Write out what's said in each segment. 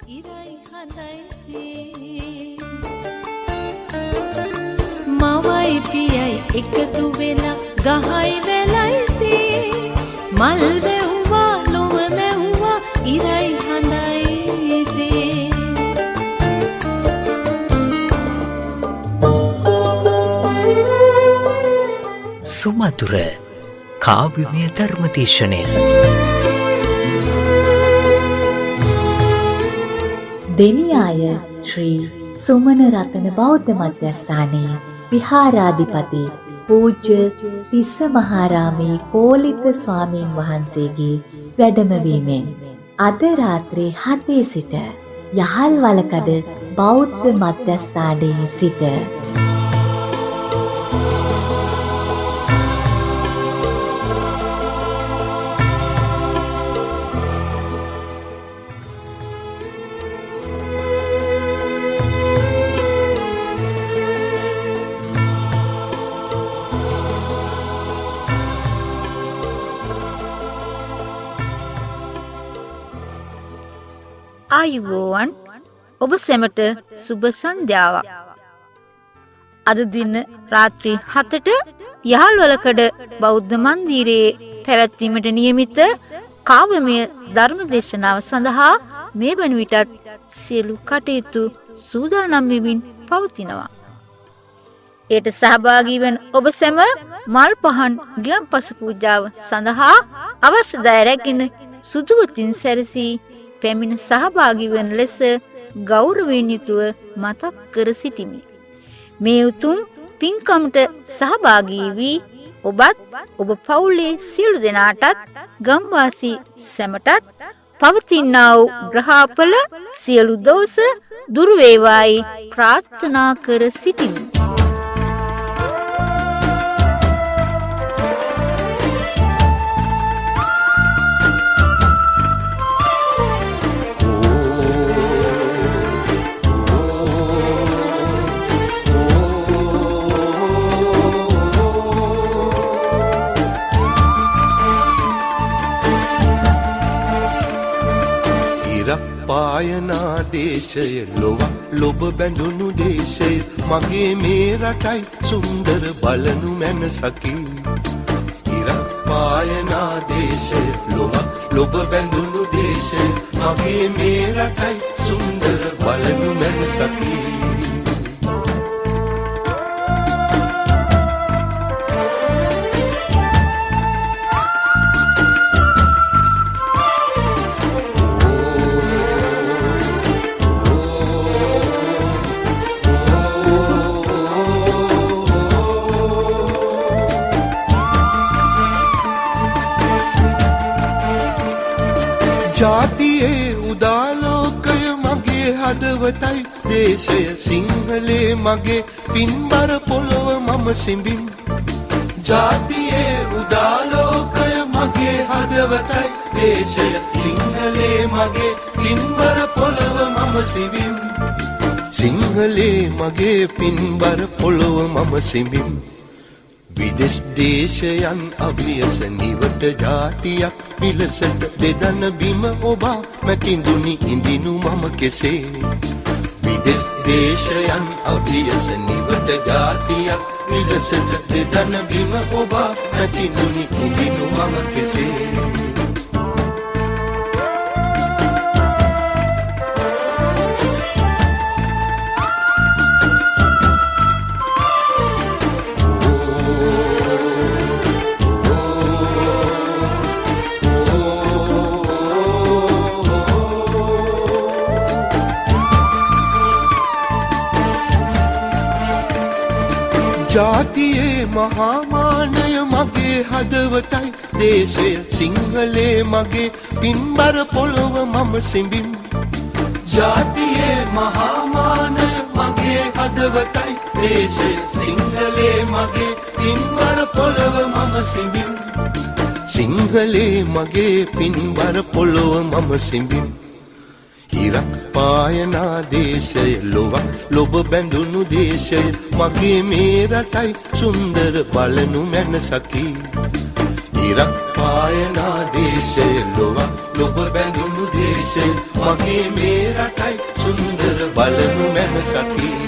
ඉරයි හඳයි මවයි පියයි එකතු වෙලා ගහයි වෙලයි මල් වැව්වා ලොව මැව්වා ඉරයි හඳයි සුමధుර කාව්‍යමය ධර්මදේශනය දෙනියාය ශ්‍රී සුමන රතන බෞද්ධ මධ්‍යස්ථානයේ විහාරාධිපති පූජ්‍ය තිස්ස මහාරාමේ කෝලිත ස්වාමීන් වහන්සේගේ වැඩමවීමෙන් අද රාත්‍රී 7 සිට යහල්වලකඩ බෞද්ධ මධ්‍යස්ථානයේ සිට ආයුබෝවන් ඔබ සැමට සුබ සන්ධ්‍යාවක්. අද දින රාත්‍රී 7ට යහල්වලකඩ බෞද්ධ මන්දිරයේ පැවැත්වීමට නියමිත කාව්‍යමය ධර්ම දේශනාව සඳහා මේ වන විටත් සියලු කටයුතු සූදානම් වෙමින් පවතිනවා. ඒට සහභාගී වන ඔබ සැම මල් පහන් ගිලන්පස පූජාව සඳහා අවශ්‍ය දෑ රැගෙන සුදුවතින් සැරසී පැමිණ සහභාගී වන ලෙස ගෞරවයෙන් යුතුව මතක් කර සිටිමි. මේ උතුම් පින්කමට සහභාගී වී ඔබත් ඔබ පවුලේ සියලු දෙනාටත් ගම්වාසී සැමටත් පවතිනා වූ ග්‍රහපල සියලු දෝෂ දුරු වේවායි ප්‍රාර්ථනා කර සිටිමි. පායනා දේශය ලොව ලොබ බැඳුණු දේශය මගේ මේ රටයි සුන්දර බලනු මැනසකි ඉරක් පායනා දේශය ලොව ලොබ බැඳුණු දේශය මගේ මේ රටයි සුන්දර බලනු මැනසකි ජාතියේ උදාලෝකය මගේ හදවතයි දේශය සිංහලේ මගේ පින්බර පොළොව මම සිඹින් ජාතියේ උදාලෝකය මගේ හදවතයි දේශය සිංහලේ මගේ පින්බර පොළොව මම සිඹින් සිංහලේ මගේ පින්බර පොළොව මම සිඹින් විදෙස් දේශයන් අභියස නිවට ජාතියක් විලසට දෙදන බිම ඔබා මැතිඳුනි ඉඳිනු මම කෙසේ විදෙස් දේශයන් අභියස නිවට ජාතියක් විලසට දෙදන බිම ඔබා මැතිඳුනි ඉඳිනු මම කෙසේ ජාතියේ මහාමානය මගේ හදවතයි දේශය සිංහලේ මගේ පින්බර පොළොව මම සිඹින් ජාතියේ මහාමානය මගේ හදවතයි දේශය සිංහලේ මගේ පින්බර පොළොව මම සිඹින් සිංහලේ මගේ පින්බර පොළොව මම සිඹින් ඉරක් පායනා දේශය ලොවක් ලොබ බැඳුණු දේශය මගේ මේ රටයි සුන්දර බලනු මැනසකි ඉරක් අයනා දේශය ලොව ලොබ බැඳුණු දේශය මගේ මේ රටයි සුන්දර බලමු මැන සකි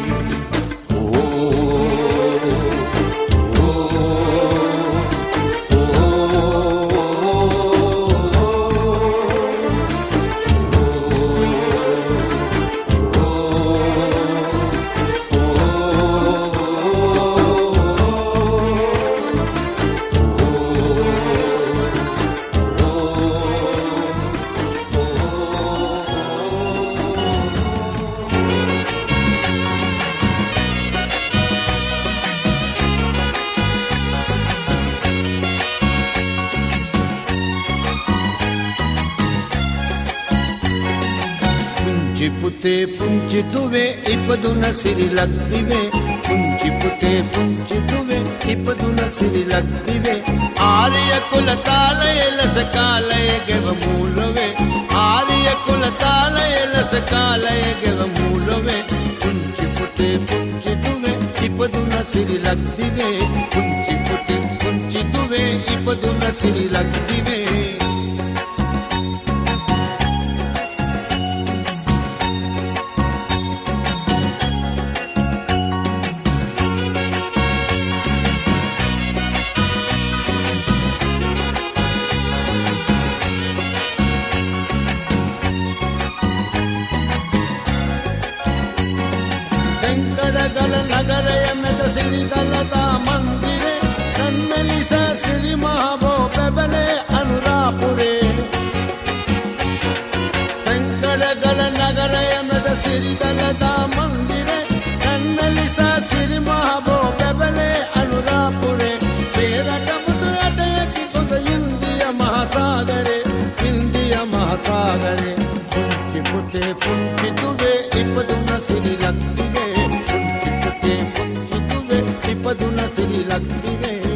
පුතේ පුංචි දුවේ ඉපදුන සිරිලක් දිවේ පුංචි පුතේ පුංචි දුවේ ඉපදුන සිරිලක් දිවේ ආර්ය කුල කාලයේ ලස කාලයේ ගෙව මූලවේ ආර්ය කුල කාලයේ ලස කාලයේ ගෙව මූලවේ පුංචි පුතේ පුංචි දුවේ ඉපදුන සිරිලක් දිවේ පුංචි පුතේ පුංචි දුවේ ඉපදුන සිරිලක් දිවේ ගල නගරය මැද සිරිදලතා මන්දිරේ සන්නලිස සිරි මහබෝ පැබලේ අනුරාපුරේ සංකර ගල නගරය මැද සිරිදලතා මන්දිරේ සන්නලිස සිරි මහබෝ පැබලේ අනුරාපුරේ පෙරට මුතු අටයකි සොඳ ඉන්දිය මහසාගරේ ඉන්දිය මහසාගරේ පුංචි පුතේ පුංචි දුවේ ඉපදුන සිරිලක් දිවේ ඉපදුන සිරිලක් දිවේ